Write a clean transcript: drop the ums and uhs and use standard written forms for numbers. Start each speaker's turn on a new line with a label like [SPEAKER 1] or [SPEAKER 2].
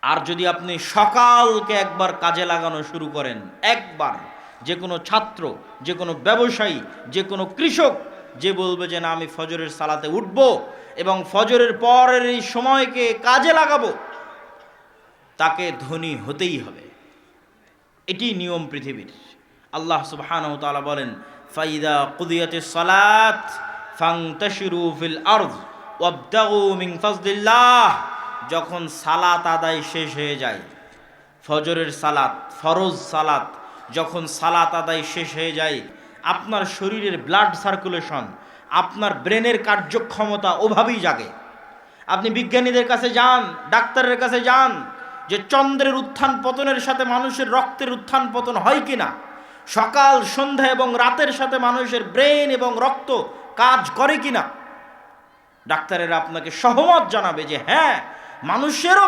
[SPEAKER 1] আর যদি আপনি সকালকে একবার কাজে লাগানো শুরু করেন, একবার, যে কোনো ছাত্র, যে কোনো ব্যবসায়ী, যে কোনো কৃষক যে বলবে যে না আমি ফজরের সালাতে উঠব এবং ফজরের পরের এই সময়কে কাজে লাগাবো, তাকে ধনী হতেই হবে। এটি নিয়ম পৃথিবীর। আল্লাহ সুবহানাহু ওয়া তাআলা বলেন, ফাইদা কুদিয়াতিস সালাত ফান্তাশিরু ফিল আরদ ওয়াবতাগু মিন ফাজলিল্লাহ। যখন সালাত আদায় শেষ হয়ে যায়, ফজরের সালাত, ফরজ সালাত, যখন সালাত আদায় শেষ হয়ে যায়, আপনার শরীরের ব্লাড সার্কুলেশন, আপনার ব্রেনের কার্যক্ষমতা ওভাবেই জাগে। আপনি বিজ্ঞানীদের কাছে যান, ডাক্তারের কাছে যান, যে চন্দ্রের উত্থান পতনের সাথে মানুষের রক্তের উত্থান পতন হয় কিনা, সকাল সন্ধ্যা এবং রাতের সাথে মানুষের ব্রেন এবং রক্ত কাজ করে কিনা, ডাক্তারেরা আপনাকে সহমত জানাবে যে হ্যাঁ, মানুষেরও